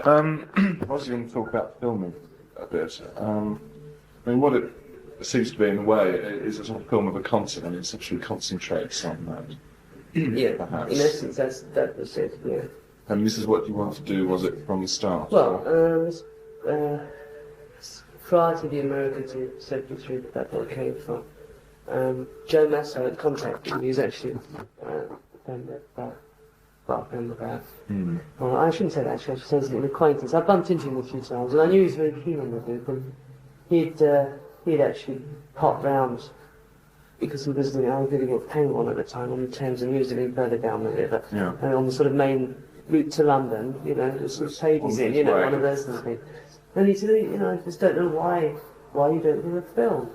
I was going to talk about filming a bit. I mean, what it seems to be in a way is a sort of film of a concept, and it essentially concentrates on that. Yeah, perhaps. in essence, that was it, yeah. And this is what you wanted to do, was it, from the start? Well, prior to the Americans in '73, that's what it came from. Joe Masso had contacted me, he's actually well, I shouldn't say that actually, I should say he's an acquaintance. I bumped into him a few times, and I knew he was very keen on the book, and he'd actually popped round because he was doing a paint one at the time on the Thames, and he was living further down the river, and on the sort of main route to London, you know, the sort of Hades in, you know, one of those things. And he said, you know, I just don't know why you don't do a film.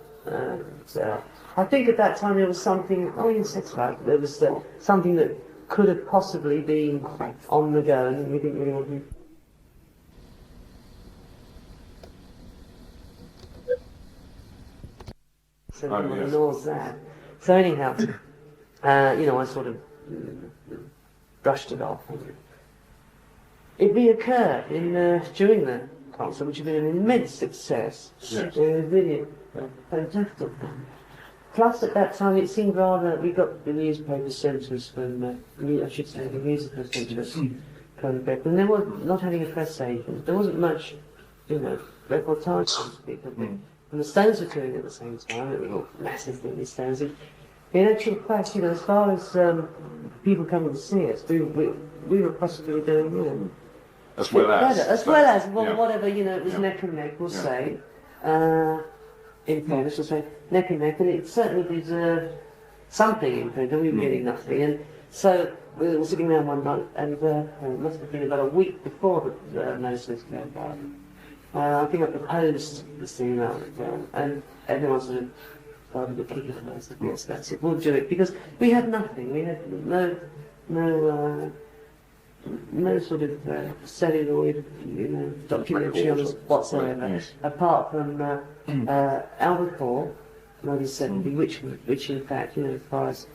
So I think at that time there was something, oh yes, that's right, there was something that could have possibly been on the go, and we didn't really want to. So everyone ignores that. So anyhow, you know, I sort of brushed it off. It reoccurred during the concert, which had been an immense success. Yes. Really fantastic. Plus, at that time, it seemed rather, we got the newspaper sent us from, I should say, the musical sent us from Beck, and they were not having a press agent. There wasn't much, you know, reportage, so to speak, of it. And the Stones were touring at the same time. It was all massive thing, the Stones. In actual fact, you know, as far as people coming to see us, we were possibly doing, you know, as well as whatever, you know, it was neck and neck, we'll say. In fairness, we'll say neck and neck, and it certainly deserved something in print, and we were getting nothing. And so we were sitting around one night, and it must have been about a week before the notice came out. I think I proposed this thing out, and everyone sort of started to kick it, and I said, yes, that's it, we'll do it, because we had nothing. We had no sort of celluloid, you know, documentary on us whatsoever, apart from Albert Hall, 1970, which in fact, you know, as far as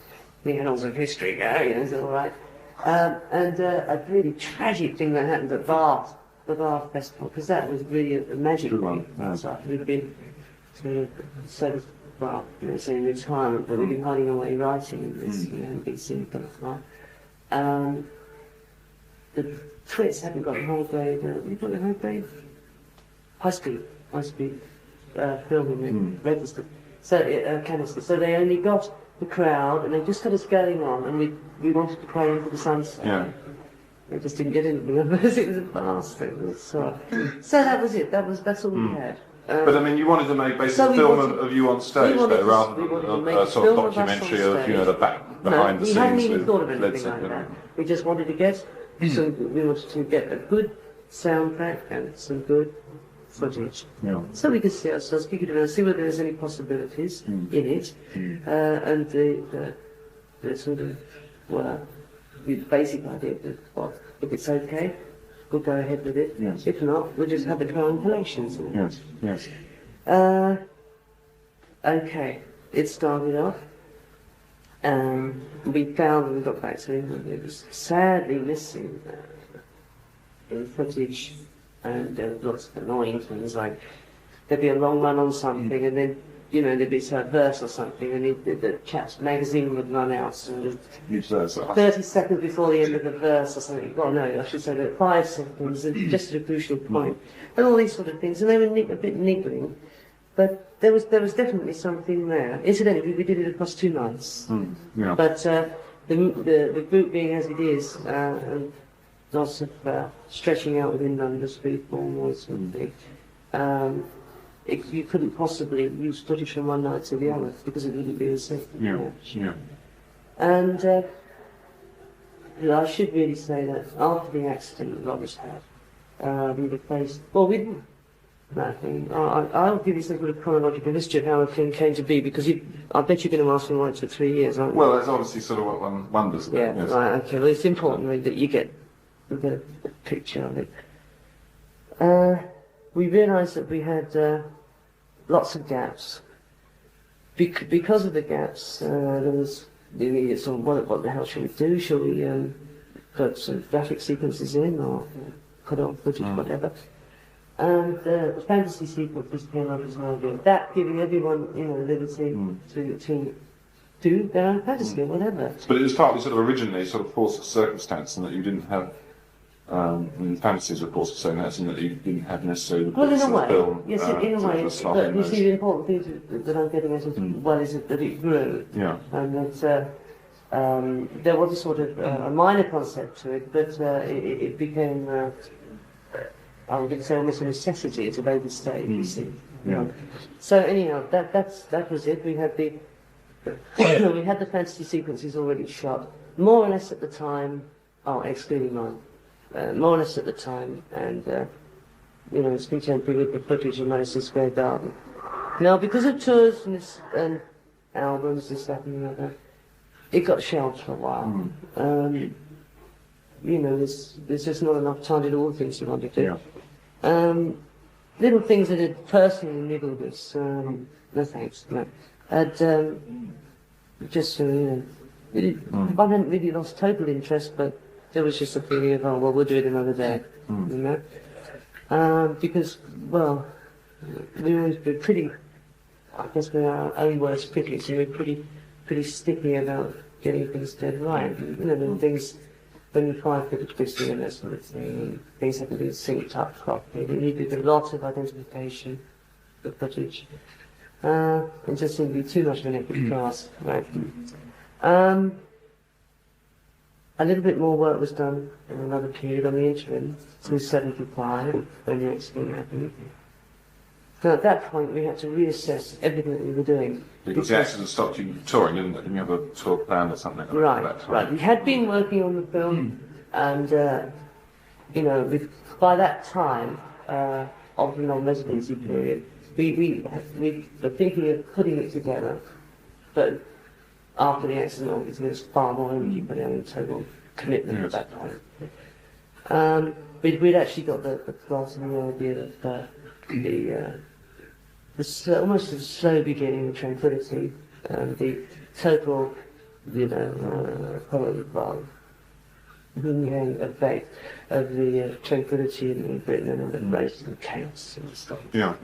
the annals of history go, you know, is all right. And a really tragic thing that happened at Bath, the Bath Festival, because that was really a magic thing. So we'd been sort of, well, you know, saying retirement, but we've been hiding away writing in this, you know, and been seeing stuff. The Twits haven't got high grade, you've got the high grade? High speed filming and registered. So, canister. So they only got the crowd, and they just got us going on, and we wanted to play into the sunset. Yeah. They just didn't get in, because it was a bastard. So that was it, that's all we had. But I mean, you wanted to make basically a film of you on stage, though, rather than a sort of documentary of, you know, the behind the scenes. We hadn't even thought of anything like that. We just wanted to get, so we wanted to get a good soundtrack and some good footage. Yeah. So we could see ourselves, kick it around, see whether there's any possibilities in it, and the sort of, well, the basic idea that, well, if it's okay, we'll go ahead with it. Yes. If not, we'll just have the crown collections. Yes, yes. Okay, it started off. We found when we got back to England, it was sadly missing in footage, and there were lots of annoying things, like there'd be a long run on something, and then, you know, there'd be a verse or something, and the chap's magazine would run out, and 30 seconds before the end of the verse or something, well no, I should say that 5 seconds, and just at a crucial point, and all these sort of things, and they were a bit niggling, but there was definitely something there. Incidentally, we did it across 2 nights, but the group being as it is, and lots of stretching out within London, street form or something, you couldn't possibly use footage from one night to the other, because it wouldn't be the same. And I should really say that after the accident that Robert's had, we replaced, well, we didn't. Nothing. I'll give you some sort of chronological history of how the film came to be, because I bet you're going to ask me why it took 3 years, aren't you? Well, that's obviously sort of what one wonders. Yeah, yes. Right, okay. Well, it's important really, that you get a picture of it. We realised that we had lots of gaps. Because of the gaps, there was the immediate sort of, what the hell shall we do? Shall we put some graphic sequences in, or put on footage, whatever. And the fantasy sequences came up as an idea. That giving everyone, you know, liberty to do their own fantasy or whatever. But it was partly sort of originally sort of force of circumstance, and that you didn't have. Fantasies, of course, so that's in that you didn't have necessarily the Well, in a bits of way, film, yes, in a way. But you see, the important thing that I'm getting at as well is that it grew, Yeah. and that there was a sort of a minor concept to it, but it became, I'm going to say, almost a necessity. It's a baby stage, you see. Yeah. So anyhow, that was it. We had the we had the fantasy sequences already shot, more or less at the time. Oh, excluding mine. More or less at the time, and you know, it's contemporary with the footage of Madison Square Garden. Now, because of tours and albums, this, that, and the other, it got shelved for a while. You know, there's just not enough time to do all the things you want to do. Yeah. Little things that had personally niggled us. No thanks. No. And just you know, I hadn't really lost total interest, but. There was just a feeling of, oh, well, we'll do it another day, you know? Because, well, we always been pretty, I guess we're our own worst critics, and we're pretty sticky about getting things dead right. You know, the things, when you find footage missing and that sort of thing, and things have to be synced up properly. We needed a lot of identification of footage. It just seemed to be too much of an epic task, right? A little bit more work was done in another period on the interim, through 75, when the accident happened. So at that point we had to reassess everything that we were doing. Because the accident stopped you touring, didn't it? Didn't you have a tour plan or something? Right. We had been working on the film, and you know, by that time of the non-residency period, we were thinking of putting it together, but after the accident, obviously, there's far more energy put in total commitment at that point. We'd actually got the plot and the idea of almost the slow beginning of tranquility, and the total, you know, yin-yang effect of the tranquility in Britain and the race and chaos and stuff. Yeah.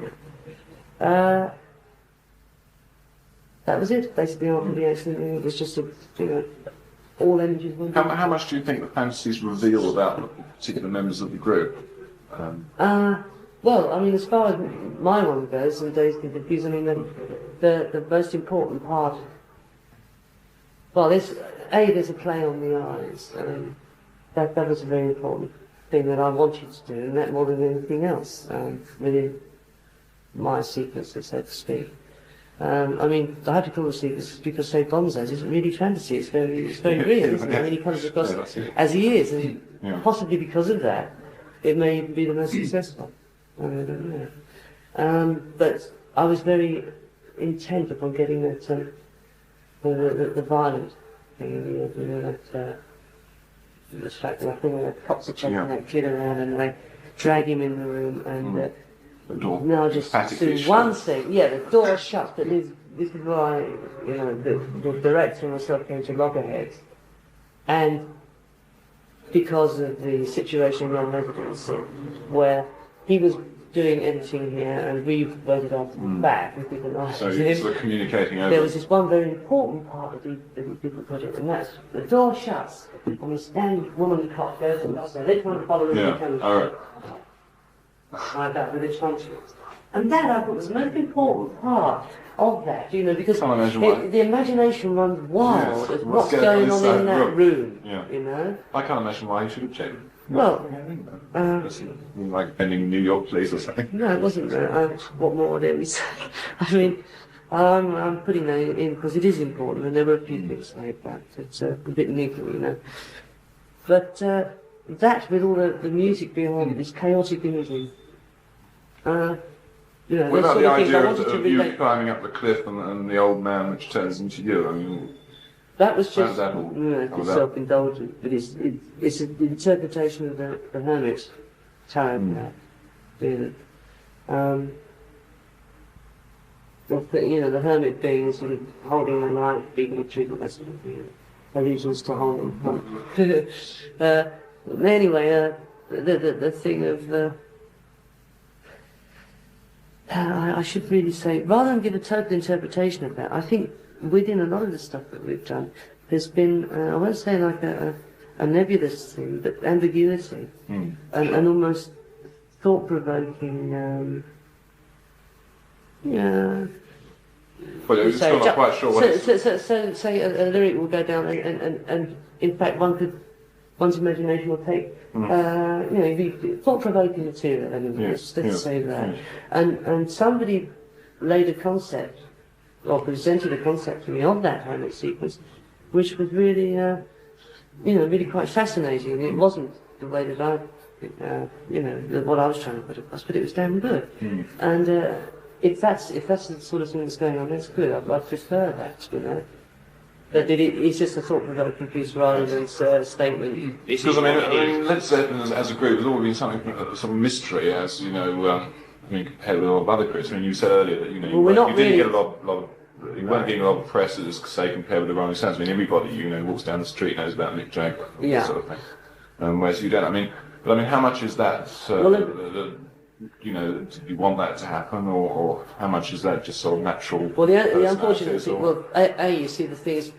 That was it, basically, after the accident. It was just all energies went. How much do you think the fantasies reveal about the particular members of the group? Well, I mean, as far as my one goes, and Dave's been confused, I mean, the most important part, well, there's a play on the eyes. That was a very important thing that I wanted to do, and that more than anything else, within my sequences, so to speak. I mean, I have to call it sequence because, say, Gonzo's isn't really fantasy. It's very real, isn't it? I mean, he comes across as he is, and possibly because of that, it may even be the most successful. I don't know. But I was very intent upon getting that the violent thing, you know, the fact that I think the cops are chasing that kid around and they drag him in the room and. Now just do one thing, the door shut, but this is why, you know, the director and myself came to loggerheads, and because of the situation in non-residency, where he was doing editing here and we voted off back, we did an so you're sort of communicating over. There was this one very important part that he didn't put it, and that's the door shuts, and this damn woman cop goes and does that, they trying to follow him. Alright. Like that with its functions. And that I thought was the most important part of that, you know, because the imagination runs wild at what's going on in that room, you know. I can't imagine why you should have checked. Well, like bending New York police or something. No, it wasn't. What more did we say? I mean, I'm putting that in because it is important, and there were a few things like that. It's a bit niggly, you know. But that, with all the music behind it, this chaotic imagery. You know, what about the idea of you relate. climbing up the cliff and the old man which turns into you? I mean, that was just self-indulgent, but it's an interpretation of the hermit's tarot. You know, the hermit being sort of holding the light, being a trigger, that sort of thing. Allusions to holding. Anyway, the thing of I should really say, rather than give a total interpretation of that, I think within a lot of the stuff that we've done, there's been, I won't say like a nebulous thing, but ambiguity, and almost thought-provoking, yeah. Well, you're still not quite sure what So say a lyric will go down, and in fact one's imagination will take, be thought-provoking material, let's say that. And somebody laid a concept, or presented a concept to me of that Hamlet sequence, which was really, really quite fascinating. It wasn't the way that what I was trying to put across, but it was damn good. And if that's the sort of thing that's going on, that's good. I'd prefer that, That it's just a thought-provoking piece rather than a statement. Because I mean, Led Zeppelin as a group has always been something sort of mystery, as compared with a lot of other groups. I mean, you said earlier that you didn't get a lot of. You weren't getting a lot of press, as say, compared with the Rolling Stones. I mean, everybody walks down the street knows about Mick Jagger, sort of thing. Whereas you don't. I mean, how much is that? Do you want that to happen, or how much is that just sort of natural? Well, the unfortunate thing, you see, the thing is,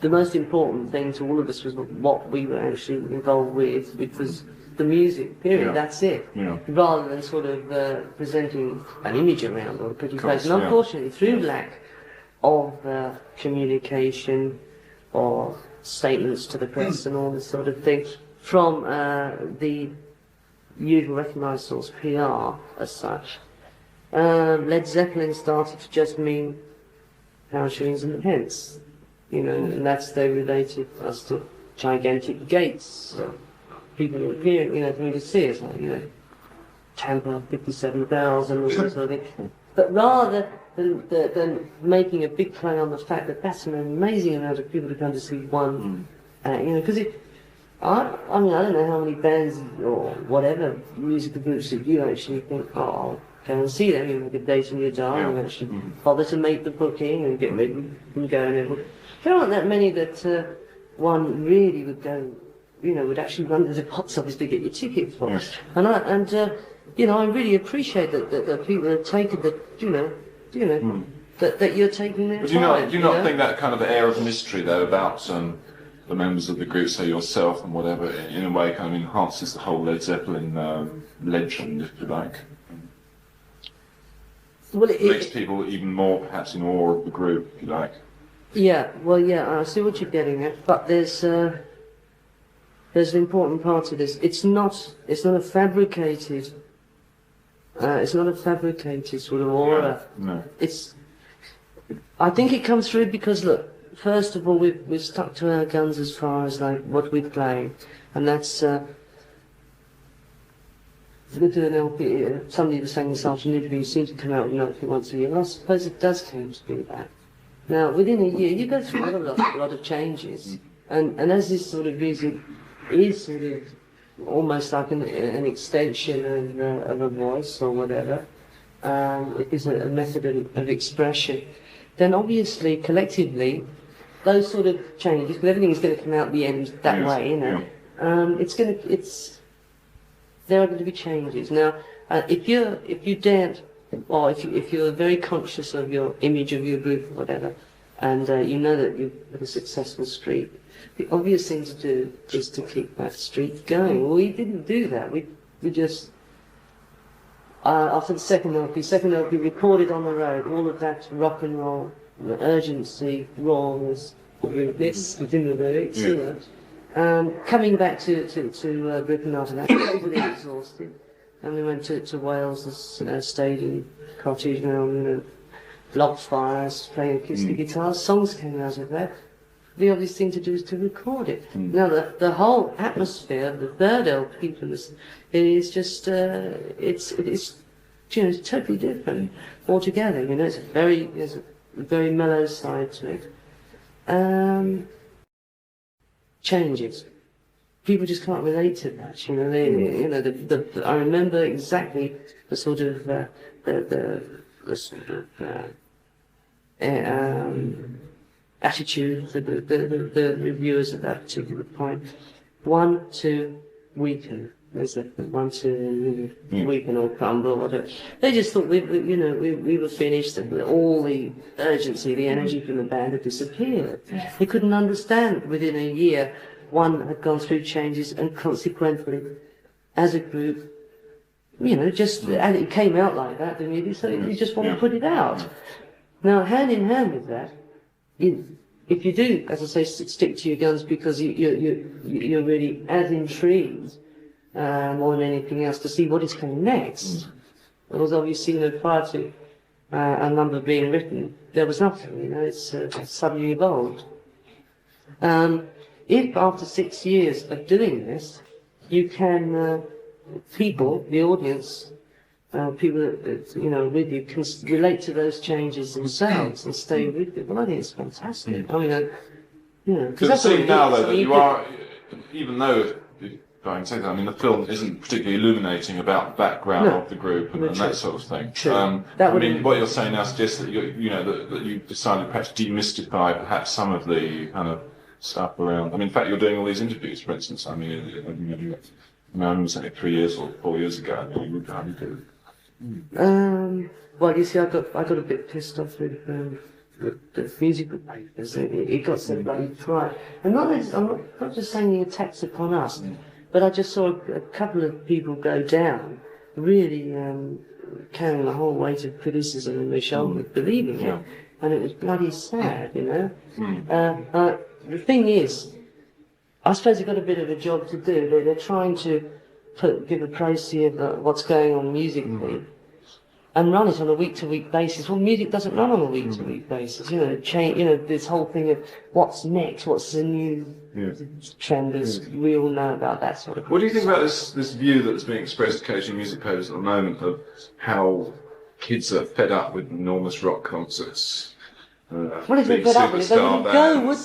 the most important thing to all of us was what we were actually involved with, which was the music, period, that's it. Rather than sort of presenting an image around or a pretty face. And unfortunately, through lack of communication or statements to the press and all this sort of thing, from the usual recognised source, PR, as such, Led Zeppelin started to just mean pound, shillings and pence, and that's they related us to gigantic gates, people appearing, for me to see us, like, Tampa, 57,000 or sort of thing. But rather than making a big play on the fact that that's an amazing amount of people to come to see one, because I don't know how many bands or whatever musical groups that you actually think, I'll go and see them, make a date in your diary, and actually bother to make the booking and get ready and go and everything. There aren't that many that one really would go, would actually run to the box office to get your ticket for. And I really appreciate that people have taken that you're taking their time. Do you not think that kind of air of mystery though about the members of the group, say yourself and whatever, in a way kind of enhances the whole Led Zeppelin legend, if you like? Well, it makes people even more perhaps in awe of the group, if you like. I see what you're getting at, but there's an important part to this. It's not a fabricated sort of aura. No. I think it comes through because, look, first of all, we've stuck to our guns as far as like what we play, and that's with an LP. Somebody was saying this afternoon, you seem to come out with an LP once a year. Well, I suppose it does claim to be that. Now, within a year, you go through a lot of changes, and as this sort of music is sort of almost like an extension of a voice or whatever, it is a method of expression, then obviously collectively those sort of changes, because everything is going to come out the end that way, there are going to be changes. Now, if you daren't, or if you're very conscious of your image of your group or whatever, and you know that you've got a successful streak, the obvious thing to do is to keep that streak going. Well, we didn't do that. We just after the second LP recorded on the road, all of that rock and roll, the urgency, rawness, this within the lyrics, coming back to Britain after that, totally exhausted, and we went to Wales, stayed in cottage, log fires, playing acoustic guitars, songs came out of that. The obvious thing to do is to record it. Now the whole atmosphere of the third LP from this is just it's totally different altogether. There's a very mellow side to it. Changes. People just can't relate to that. I remember exactly the sort of attitude the reviewers at that particular point. 1, 2, weaken. there's a one, two, we can all crumble or whatever. They just thought we were finished, and all the urgency, the energy from the band had disappeared. They couldn't understand that within a year one had gone through changes, and consequently, as a group, and it came out like that, the music, so you just want to put it out. Now, hand in hand with that, if you do, as I say, stick to your guns because you're really as intrigued more than anything else to see what is coming next. Because obviously, prior to a number being written, there was nothing. It's suddenly evolved. If after 6 years of doing this, you can people, the audience, people that with you can relate to those changes themselves and stay with you. Well, I think it's fantastic. I mean, because it seems now though that you are, even though going to say that, I mean, the film isn't particularly illuminating about the background of the group and that sort of thing. I mean, what you're saying now suggests that that you've decided perhaps to demystify perhaps some of the kind of stuff around. I mean, in fact, you're doing all these interviews, for instance. I mean, I remember saying 3 years or 4 years ago. Well, you see, I got a bit pissed off with the musical papers. It got so bloody dry. And I'm not just saying the attacks upon us, but I just saw a couple of people go down, really carrying the whole weight of criticism on their shoulders, believing it, and it was bloody sad, The thing is, I suppose they've got a bit of a job to do. They're trying to give a précis of what's going on musically and run it on a week-to-week basis. Well, music doesn't run on a week-to-week basis. This whole thing of what's next, what's the new trend, as we all know about that sort of thing. What do you think about this view that's being expressed occasionally in music papers at the moment of how kids are fed up with enormous rock concerts? Well, if they fed up with it, they wouldn't go, would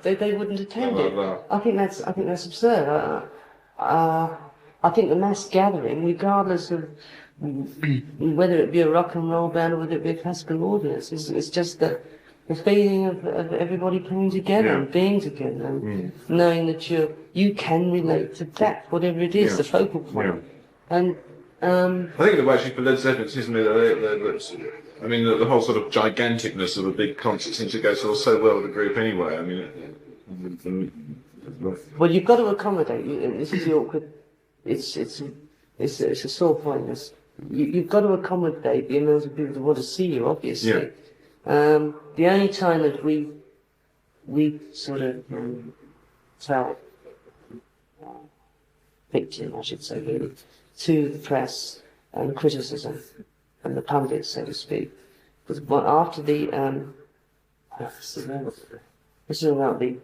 they? They wouldn't attend it. I think that's absurd. I think the mass gathering, regardless of whether it be a rock and roll band or whether it be a classical audience, is just the feeling of everybody coming together and being together and knowing that you can relate to that, whatever it is, the focal point. And I think the way actually for Led Zeppelin, isn't it? I mean, the whole sort of giganticness of a big concert seems to go so well with the group anyway. I mean, well, you've got to accommodate. This is the awkward. It's a sore point. You've got to accommodate the amount of people that want to see you. Obviously, the only time that we sort of felt victim, I should say, really, to the press and criticism and the pundits, so to speak, was after the this is about the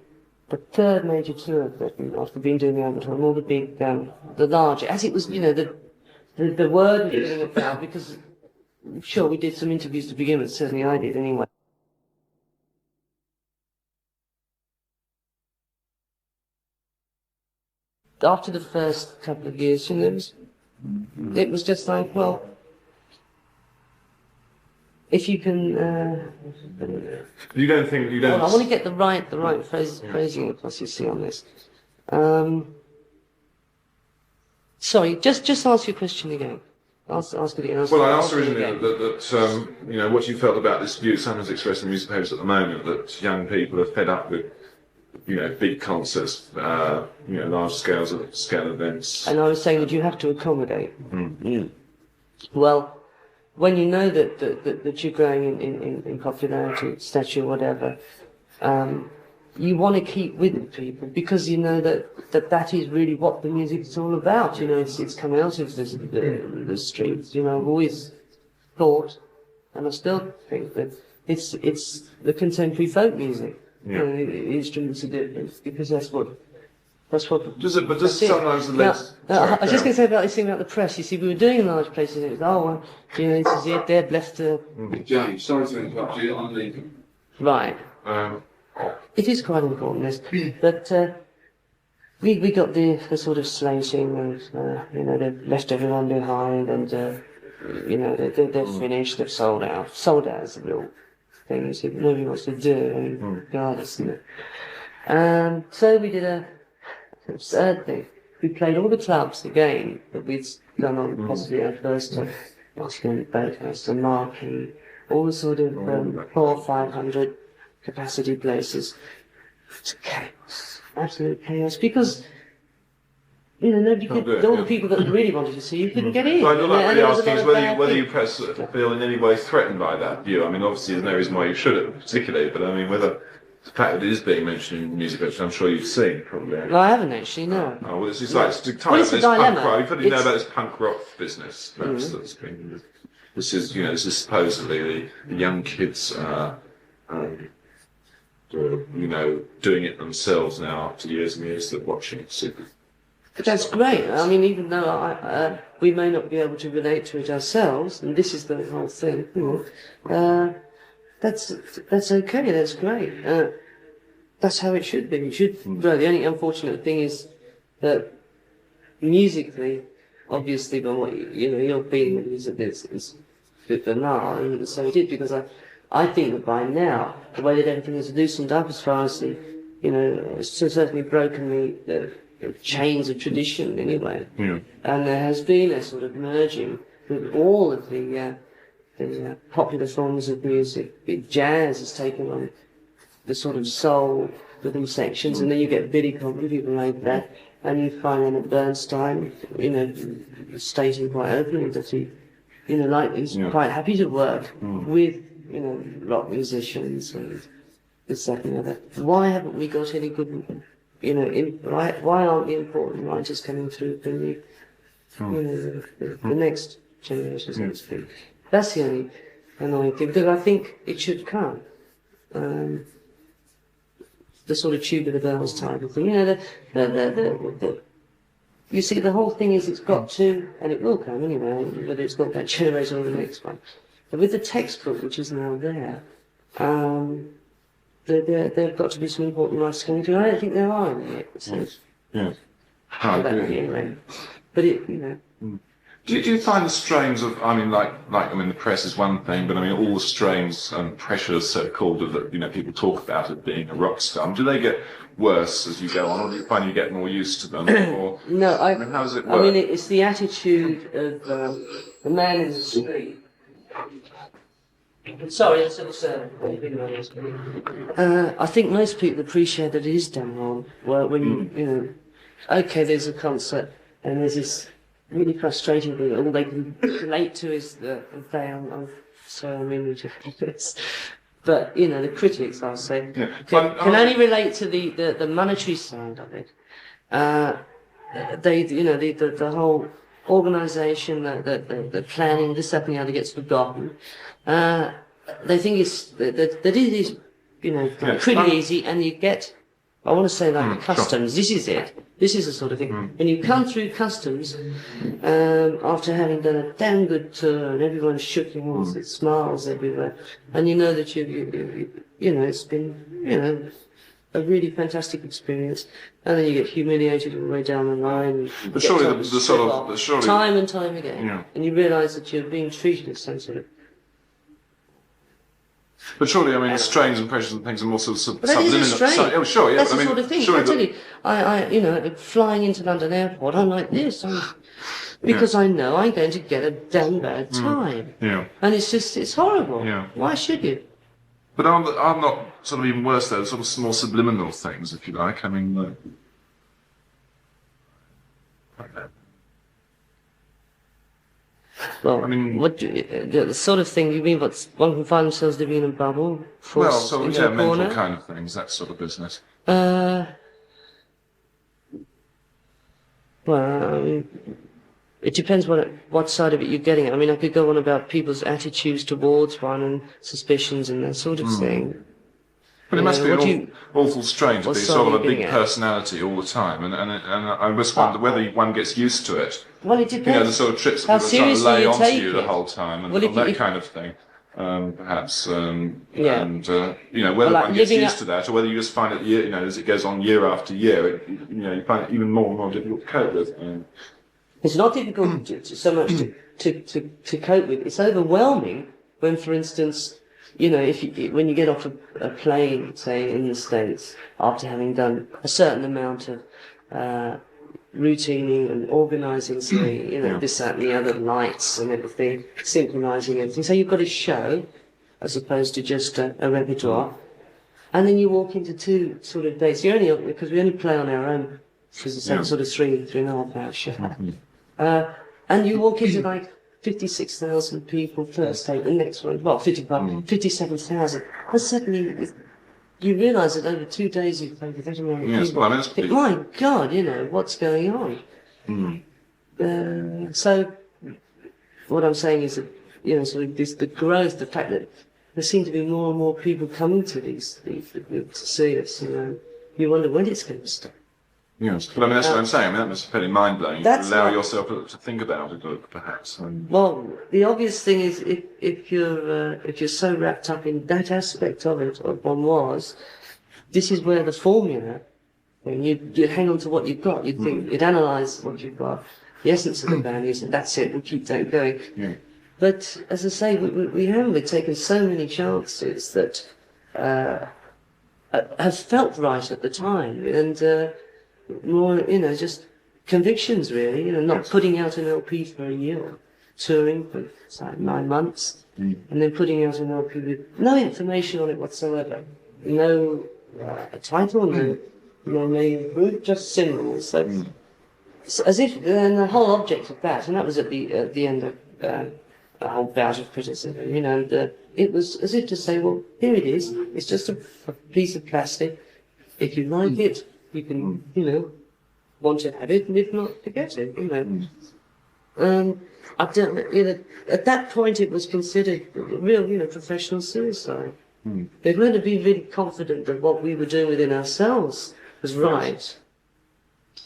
third major tour of Britain after being doing the Overtime, all the big, the larger, as it was, the word was getting about, because sure we did some interviews to begin with, certainly I did anyway. After the first couple of years, it was just like, well, if you can, you don't think you don't. Well, I want to get the right phrasing across. You see on this. Sorry, just ask your question again. Ask it again. Well, I asked originally that what you felt about this view someone's expressed in music papers at the moment, that young people are fed up with big concerts, large scale events. And I was saying that you have to accommodate. Well, when you know that you're growing in popularity, stature, whatever, you want to keep with the people because you know that is really what the music is all about. It's coming out of the streets. I've always thought, and I still think that it's the contemporary folk music. The instruments are different because that's what. Does sometimes the less? I was just going to say about this thing about the press. You see, we were doing in large places, and it was, this is it. They're blessed to. James, sorry to interrupt you. I'm leaving. Right. It is quite important, this, but we got the sort of slating, and they've left everyone behind, and they're finished. They've sold out. Sold out is a real thing. You see, nobody wants to do, regardless, So we did a absurd thing. we played all the clubs again that we'd done on possibly our first time, Boathouse and Marquee, all the sort of 400 or 500 capacity places. It's chaos, absolute chaos, because nobody could. All the people that really wanted to see you couldn't get in. So I'm not really asking is whether you things. feel in any way threatened by that view. I mean, obviously there's no reason why you shouldn't, particularly, but I mean whether the fact that it is being mentioned in music, which I'm sure you've seen probably. No, I haven't actually. No. Oh well, it's just like it's Well, it's a dilemma. punk rock. You've heard, know about this punk rock business. Perhaps that's been. This is this is supposedly the young kids. Doing it themselves now after years and years of watching it. But that's great. I mean, even though we may not be able to relate to it ourselves, and this is the whole thing, that's okay. That's great. That's how it should be. It should. Well, the only unfortunate thing is that musically, obviously, but what your feeling is that it's a bit banal, and so it is, because I think that by now, the way that everything has loosened up as far as the, it's certainly broken the chains of tradition anyway. Yeah. And there has been a sort of merging with all of the popular forms of music. The jazz has taken on the sort of soul rhythm sections, and then you get Billy Cobham, people like that, and you find Leonard Bernstein, stating quite openly that he's quite happy to work with rock musicians and this, that, and the other. Why haven't we got any good, why aren't the important writers coming through from the next generation, so to speak? That's the only annoying thing, because I think it should come. The sort of tube of the bells type of thing. You see, the whole thing is it's got to, and it will come anyway, whether it's got that generator or the next one. But with the textbook, which is now there, there've got to be some important writers coming through. I don't think there are in it. So. Yes. I agree. Anyway. But Do you find the strains of, the press is one thing, but I mean, all the strains and pressures, so-called, that, people talk about it being a rock star, do they get worse as you go on, or do you find you get more used to them? Or, no, how does it work? It's the attitude of the man in the street. Sorry, it's I think most people appreciate that it is done wrong. Well, when okay, there's a concert, and there's this really frustrating thing. All they can relate to is the I'm ridiculous. But the critics, I'll say, can only relate to the monetary side of it. The whole organisation, the planning, this, that, and the other gets forgotten. They think that it is, pretty easy, and you get. I want to say like customs. Sure. This is it. This is the sort of thing. When you come through customs, after having done a damn good tour and everyone's shook hands, it smiles everywhere, and you know that it's been, a really fantastic experience, and then you get humiliated all the way down the line. But surely time and time again, and you realise that you're being treated as some sort of. But surely, the strains and pressures and things are more sort of subliminal. That's the sort of thing. I tell you, flying into London Airport, I'm like this, because I know I'm going to get a damn bad time. Yeah. And it's horrible. Yeah. Why should you? But I'm not sort of even worse though. Sort of more subliminal things, if you like. Well, what the sort of thing you mean? What one can find themselves living in a bubble? Mental kind of things, that sort of business. It depends what side of it you're getting. I could go on about people's attitudes towards one and suspicions and that sort of thing. But it must be an awful strain to be sort of a big personality all the time, and I must wonder whether one gets used to it. Well, it depends. The sort of trips that people try to lay onto you the whole time, and that kind of thing, perhaps. Whether one gets used to that, or whether you just find it, as it goes on year after year, you find it even more and more difficult to cope with. It's not difficult so much to cope with. It's overwhelming when, for instance, when you get off a plane, say in the States, after having done a certain amount of routining and organising, say, you know, this, that, and the other, lights and everything, synchronising everything. So you've got a show, as opposed to just a repertoire. And then you walk into two sort of dates. You only, because we only play on our own, because it's a sort of 3.5 hour show. And you walk into like 56,000 people first date, the next one, well, 57,000. And suddenly you realise that over 2 days you've played with everyone. Yes, well, I mean, My God, you know, what's going on? So what I'm saying is that, you know, sort of this, the growth, the fact that there seem to be more and more people coming to these to see us, you know, you wonder when it's going to stop. Yes, but I mean, that's what I'm saying. I mean, that must be fairly mind-blowing. You That's allow what- yourself to think about it, perhaps. Well, the obvious thing is if you're so wrapped up in that aspect of it, or one was, this is where the formula, when you hang on to what you've got, you think, you'd analyse what you've got. The essence of the band is, that's it, we'll keep that going. Yeah. But as I say, we haven't taken so many chances that have felt right at the time, and more, you know, just convictions really, you know, not putting out an LP for a year, touring for like 9 months, and then putting out an LP with no information on it whatsoever, no title, no name group, just singles. So, as if, and the whole object of that, and that was at the end of a whole bout of criticism, you know, it was as if to say, well, here it is, it's just a piece of plastic. If you like it, you can, you know, want to have it, and if not, forget it, you know. I don't, you know, at that point it was considered real, you know, professional suicide. They weren't to be really confident that what we were doing within ourselves was right.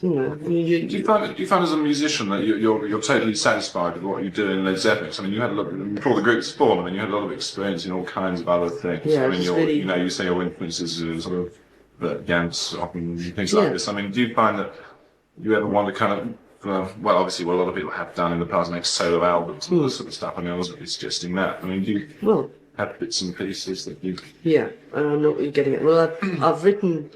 You know, I mean, Do you find as a musician that you're totally satisfied with what you do in Led Zeppelin? I mean, you had a lot before the group's formed. I mean, you had a lot of experience in all kinds of other things. Yeah, I mean, really, you know, you say your influences are sort of Gans and things like this. I mean, do you find that you ever want to kind of, well, obviously, what a lot of people have done in the past, make solo albums and all this sort of stuff. I mean, I wasn't really suggesting that. I mean, do you have bits and pieces that you? Yeah, I know what you're getting at. Well, I've written.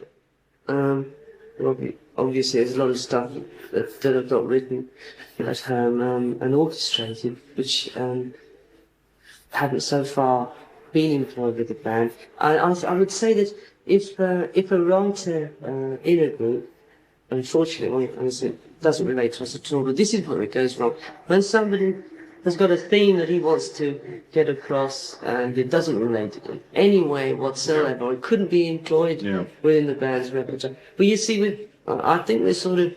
Obviously, there's a lot of stuff that I've got written at home and orchestrated, which haven't so far been employed with the band. I would say that if a writer in a group, unfortunately, it doesn't relate to us at all, but this is where it goes wrong. When somebody has got a theme that he wants to get across and it doesn't relate in any way whatsoever, or it couldn't be employed within the band's repertoire. But you see, I think we're sort of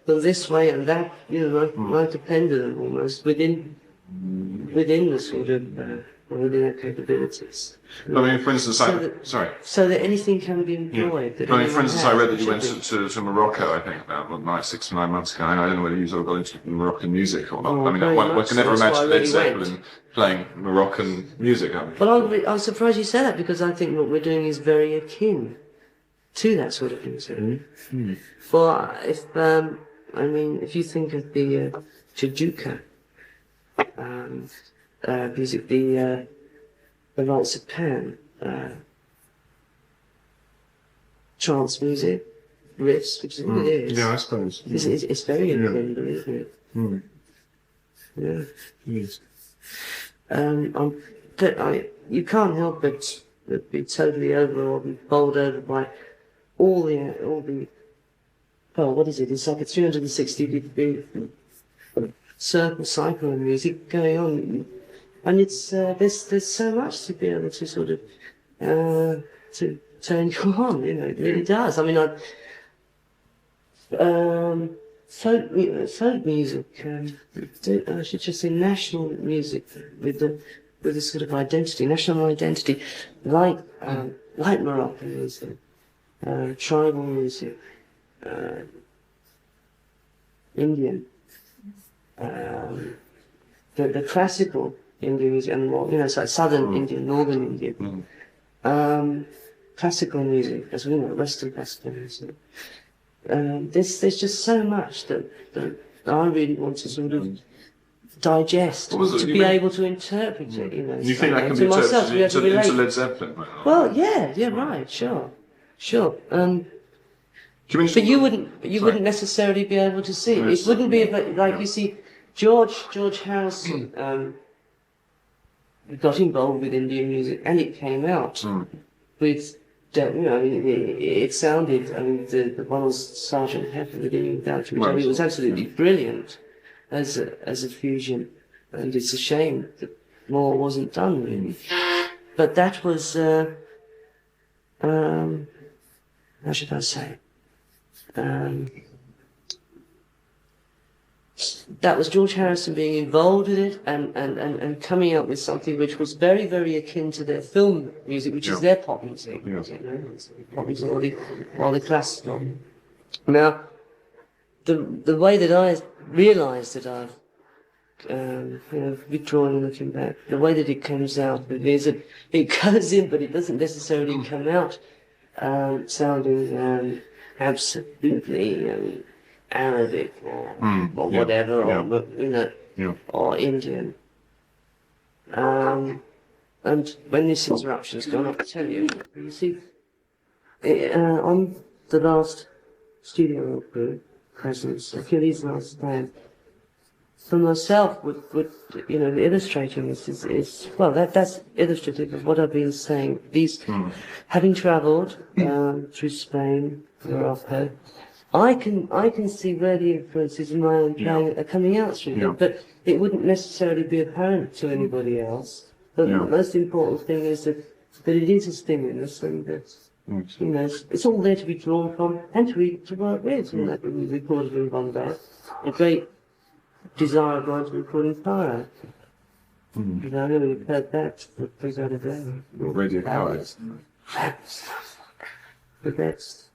this way and that, you know, like a pendulum almost within the sort of within our capabilities. I mean, for instance, so that anything can be employed. I mean, for instance, I read that you went to Morocco, I think, about 6 or 9 months ago. I don't know whether you sort of got into Moroccan music or not. I mean, one can never imagine Led Zeppelin playing Moroccan music. I mean. Well, I'm surprised you say that, because I think what we're doing is very akin to that sort of music. For if you think of the Chajuka music, the rites of Pan, trance music, riffs, which is what it is. Yeah, I suppose. It's very independent, isn't it? Yeah. Yes. You can't help but be totally overawed and bowled over by all the well, what is it? It's like a 360-degree cycle of music going on, and it's there's so much to be able to sort of to turn you on. You know, it really does. I mean, folk music. I should just say national music with a sort of identity, national identity, like Moroccan music, tribal music, Indian, the classical Indian music, and more, you know, so southern Indian, northern Indian, classical music, as we know, Western classical music. There's just so much that I really want to sort of digest, to be able to interpret it. You know, you think that can be interpreted into Led Zeppelin? Well, yeah, right, sure. Do But you wouldn't necessarily be able to see it. It wouldn't be like you see, George Harrison got involved with Indian music, and it came out with, it sounded. I mean, the one was Sergeant Pepper with Indian Country, which I mean, it was absolutely brilliant as a fusion, and it's a shame that more wasn't done really. But that was, how should I say? That was George Harrison being involved with it and coming up with something which was very, very akin to their film music, which is their pop music. Pop music or the classical. Now, the way that I realised that I've withdrawn and looking back, the way that it comes out is that it goes in, but it doesn't necessarily come out sounding absolutely Arabic or whatever, or Indian. And when this interruption's gone, I'll tell you. You see, on the last studio group presence, Achilles' last stand, for myself, with illustrating this is well, that's illustrative of what I've been saying. These, having travelled through Spain, Morocco, I can see where the influences in my own playing are coming out through them, but it wouldn't necessarily be apparent to anybody else. But the most important thing is that it is a stimulus, and that it's all there to be drawn from and to work with. And that we recorded in Bombay, a great desire of mine to record in Cairo. I know you've heard that, but please out of there. Radio Cairo. The best.